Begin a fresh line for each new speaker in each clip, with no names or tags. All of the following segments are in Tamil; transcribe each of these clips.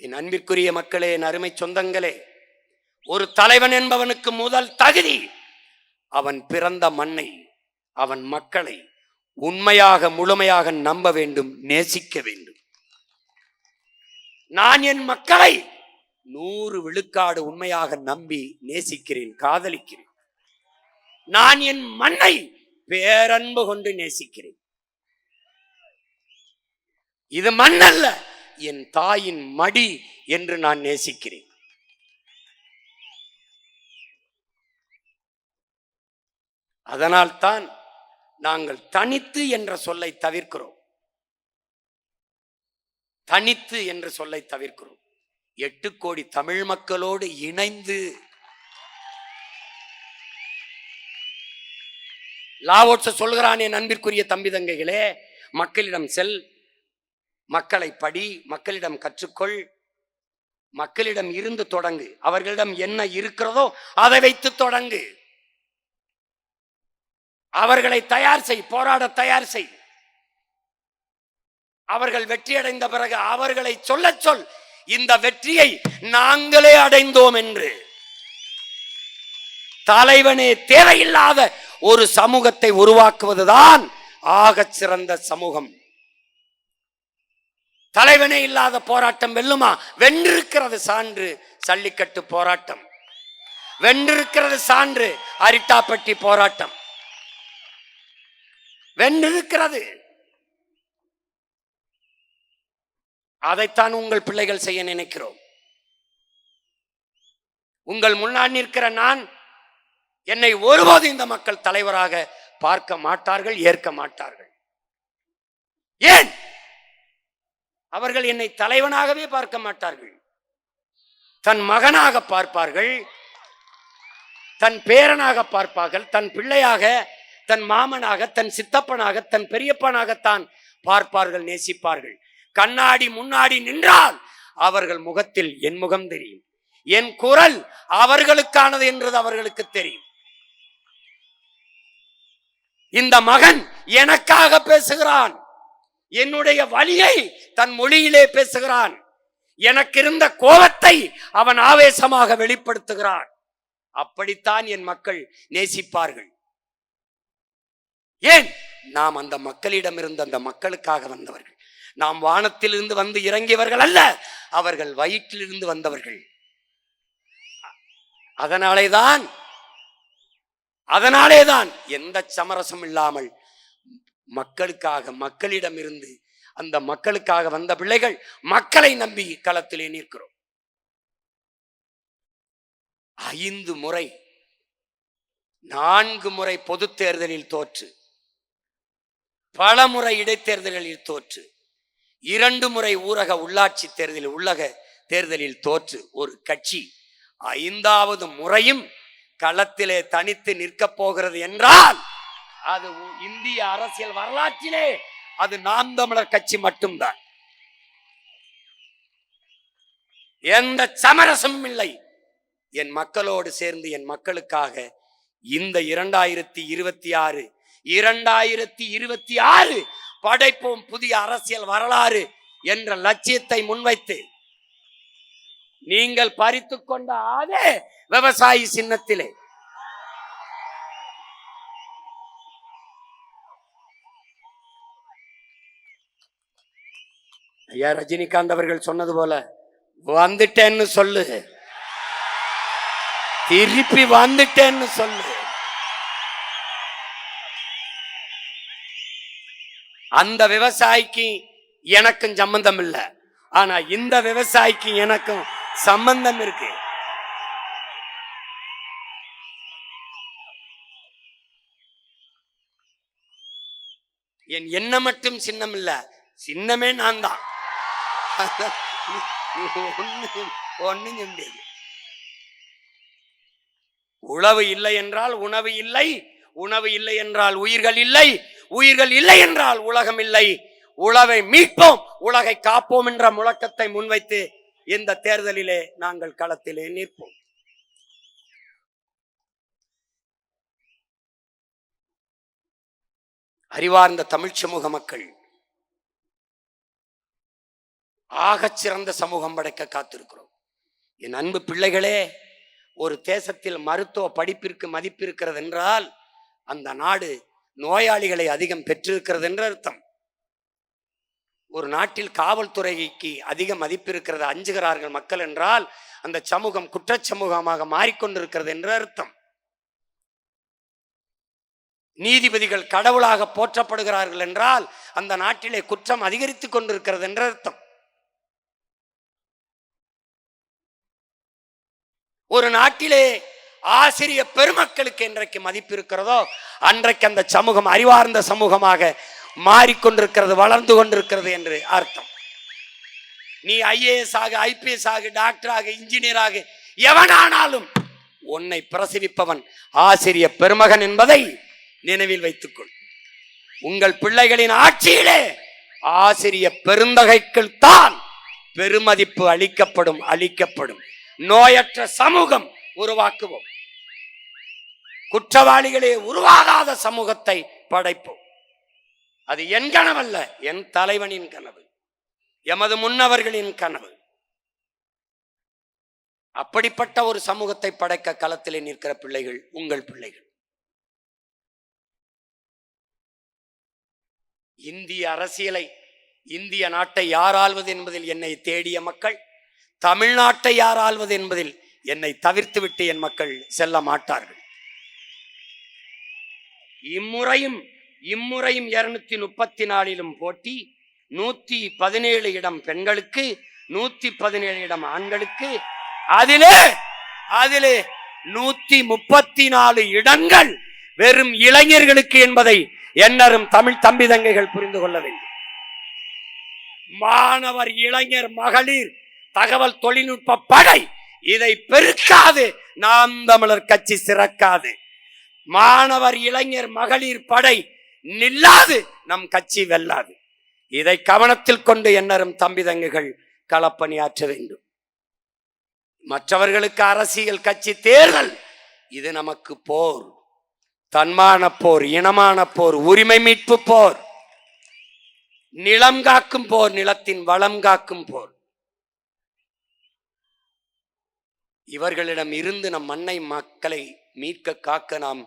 என் அன்பிற்குரிய மக்களே, என் அருமை சொந்தங்களே, ஒரு தலைவன் என்பவனுக்கு முதல் தகுதி அவன் பிறந்த மண்ணை, அவன் மக்களை உண்மையாக முழுமையாக நம்ப வேண்டும், நேசிக்க வேண்டும். நான் என் மக்களை 100 விழுக்காடு உண்மையாக நம்பி நேசிக்கிறேன், காதலிக்கிறேன். நான் என் மண்ணை பேரன்பு கொண்டு நேசிக்கிறேன். இது மண் அல்ல, என் தாயின் மடி என்று நான் நேசிக்கிறேன். அதனால்தான் நாங்கள் தனித்து என்ற சொல்லை தவிர்க்கிறோம். தனித்து என்ற சொல்லை தவிர்க்கிறோம். 8 கோடி தமிழ் மக்களோடு இணைந்து லாவோட்ஸ சொல்கிறான், என் அன்பிற்குரிய தம்பி தங்கைகளே, மக்களிடம் செல், மக்களை படி, மக்களிடம் கற்றுக்கொள், மக்களிடம் இருந்து தொடங்கு. அவர்களிடம் என்ன இருக்கிறதோ அதை வைத்து தொடங்கு. அவர்களை தயார் செய், போராட தயார் செய். அவர்கள் வெற்றி அடைந்த பிறகு அவர்களை சொல்ல சொல், இந்த வெற்றியை நாங்களே அடைந்தோம் என்று. தலைவனே தேவையில்லாத ஒரு சமூகத்தை உருவாக்குவதுதான் ஆகச் சிறந்த சமூகம். தலைவனே இல்லாத போராட்டம் வெல்லுமா? வென்றிருக்கிறது சான்று சல்லிக்கட்டு போராட்டம், வென்றிருக்கிறது சான்று அரிட்டாப்பட்டி போராட்டம், வென்றிருக்கிறது. அதைத்தான் உங்கள் பிள்ளைகள் செய்ய நினைக்கிறோம். உங்கள் முன்னால் நிற்கிற நான், என்னை ஒருபோது இந்த மக்கள் தலைவராக பார்க்க மாட்டார்கள், ஏற்க மாட்டார்கள். ஏன்? அவர்கள் என்னை தலைவனாகவே பார்க்க மாட்டார்கள். தன் மகனாக பார்ப்பார்கள், தன் பேரனாக பார்ப்பார்கள், தன் பிள்ளையாக, தன் மாமனாக, தன் சித்தப்பனாக, தன் பெரியப்பனாகத்தான் பார்ப்பார்கள், நேசிப்பார்கள். கண்ணாடி முன்னாடி நின்றால் அவர்கள் முகத்தில் என் முகம் தெரியும், என் குரல் அவர்களுக்கானது என்றது அவர்களுக்கு தெரியும். இந்த மகன் எனக்காக பேசுகிறான், என்னுடைய வலியை தன் மொழியிலே பேசுகிறான், எனக்கு இருந்த கோபத்தை அவன் ஆவேசமாக வெளிப்படுத்துகிறான். அப்படித்தான் என் மக்கள் நேசிப்பார்கள். ஏன்? நாம் அந்த மக்களிடம் இருந்து அந்த மக்களுக்காக வந்தவர்கள். நாம் வானத்திலிருந்து வந்து இறங்கியவர்கள் அல்ல, அவர்கள் வயிற்றிலிருந்து வந்தவர்கள். அதனாலேதான் எந்த சமரசம் இல்லாமல் மக்களுக்காக, மக்களிடம் இருந்து அந்த மக்களுக்காக வந்த பிள்ளைகள் மக்களை நம்பி களத்திலே நிற்கிறோம். 5 முறை 4 முறை பொது தேர்தலில் தோற்று, பல முறை இடைத்தேர்தலில் தோற்று, 2 முறை ஊரக உள்ளாட்சி தேர்தலில், உள்ளக தேர்தலில் தோற்று ஒரு கட்சி 5வது முறையும் களத்திலே தனித்து நிற்கப் போகிறது என்றால் அது இந்திய அரசியல் வரலாற்றிலே அது நாம் தமிழர் கட்சி மட்டும்தான். எந்த சமரசமும் இல்லை. என் மக்களோடு சேர்ந்து, என் மக்களுக்காக இந்த 2026 படைப்போம் புதிய அரசியல் வரலாறு என்ற லட்சியத்தை முன்வைத்து நீங்கள் பறித்து கொண்ட அதே விவசாயி சின்னத்திலே ஐயா ரஜினிகாந்த் அவர்கள் சொன்னது போல, வந்துட்டேன்னு சொல்லு, திருப்பி வந்துட்டேன்னு சொல்லு. அந்த விவசாயிக்கு எனக்கும் சம்பந்தம் இல்லை, ஆனா இந்த விவசாயிக்கு எனக்கும் சம்பந்தம் இருக்கு. என் என்ன மட்டும் சின்னம் இல்ல, சின்னமே நான் தான். ஒண்ணும் உழவு இல்லை என்றால் உணவு இல்லை, உணவு இல்லை என்றால் உயிர்கள் இல்லை, உயிர்கள் இல்லை என்றால் உலகம் இல்லை. உழவை மீட்போம், உலகை காப்போம் என்ற முழக்கத்தை முன்வைத்து இந்த தேர்தலிலே நாங்கள் களத்திலே நிற்போம். அறிவார்ந்த தமிழ் சமூக மக்கள் ஆகச் சிறந்த சமூகம் படைக்க காத்திருக்கிறோம். என் அன்பு பிள்ளைகளே, ஒரு தேசத்தில் மருத்துவ படிப்பிற்கு மதிப்பு இருக்கிறது என்றால் அந்த நாடு நோயாளிகளை அதிகம் பெற்றிருக்கிறது என்று அர்த்தம். ஒரு நாட்டில் காவல்துறைக்கு அதிக மதிப்பு இருக்கிறது, அஞ்சுகிறார்கள் மக்கள் என்றால் அந்த சமூகம் குற்றச் சமூகமாக மாறிக்கொண்டிருக்கிறது என்று அர்த்தம். நீதிபதிகள் கடவுளாக போற்றப்படுகிறார்கள் என்றால் அந்த நாட்டிலே குற்றம் அதிகரித்துக் கொண்டிருக்கிறது என்று அர்த்தம். ஒரு நாட்டிலே ஆசிரிய பெருமக்களுக்கு என்றைக்கு மதிப்பு இருக்கிறதோ அன்றைக்கு அந்த சமூகம் அறிவார்ந்த சமூகமாக மாறிக்கொண்டிருக்கிறது, வளர்ந்து கொண்டிருக்கிறது என்று அர்த்தம். நீ IAS ஆக, IPS ஆக, டாக்டராக, இன்ஜினியராக, எவனானாலும் உன்னை பிரசவிப்பவன் ஆசிரிய பெருமகன் என்பதை நினைவில் வைத்துக்கொள். உங்கள் பிள்ளைகளின் ஆட்சியிலே ஆசிரிய பெருந்தகைகள் தான் பெருமதிப்பு அளிக்கப்படும். நோயற்ற சமூகம் உருவாக்குவோம். குற்றவாளிகளே உருவாகாத சமூகத்தை படைப்போம். அது என் கனவல்ல, என் தலைவனின் கனவு, எமது முன்னவர்களின் கனவு. அப்படிப்பட்ட ஒரு சமூகத்தை படைக்க களத்திலே நிற்கிற பிள்ளைகள் உங்கள் பிள்ளைகள். இந்திய அரசியலை, இந்திய நாட்டை யார் ஆள்வது என்பதில் என்னை தேடிய மக்கள் தமிழ்நாட்டை யார் ஆள்வது என்பதில் என்னை தவிர்த்து விட்டு என் மக்கள் செல்ல மாட்டார்கள். இம்முறையும் 234 போட்டி, 117 இடம் பெண்களுக்கு, 117 இடம் ஆண்களுக்கு, அதிலே 134 இடங்கள் வெறும் இளைஞர்களுக்கு என்பதை என்னரும் தமிழ் தம்பி தங்கைகள் புரிந்து கொள்ள வேண்டும். மாணவர், இளைஞர், மகளிர், தகவல் தொழில்நுட்ப படை இதை பெருக்காது நாம் தமிழர் கட்சி சிறக்காது. மாணவர், இளைஞர், மகளிர் படை நில்லாது நம் கட்சி வெல்லாது. இதை கவனத்தில் கொண்டு என்னரும் தம்பி தங்கைகள் களப்பணியாற்ற வேண்டும். மற்றவர்களுக்கு அரசியல் கட்சி தேர்தல், இது நமக்கு போர், தன்மான போர், இனமான போர், உரிமை மீட்பு போர், நிலம் காக்கும் போர், நிலத்தின் வளம் காக்கும் போர். இவர்களிடம் இருந்து நம் மண்ணை, மக்களை மீட்க காக்க நாம்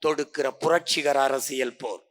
தொடுக்கிற புரட்சிகர அரசியல் போர்.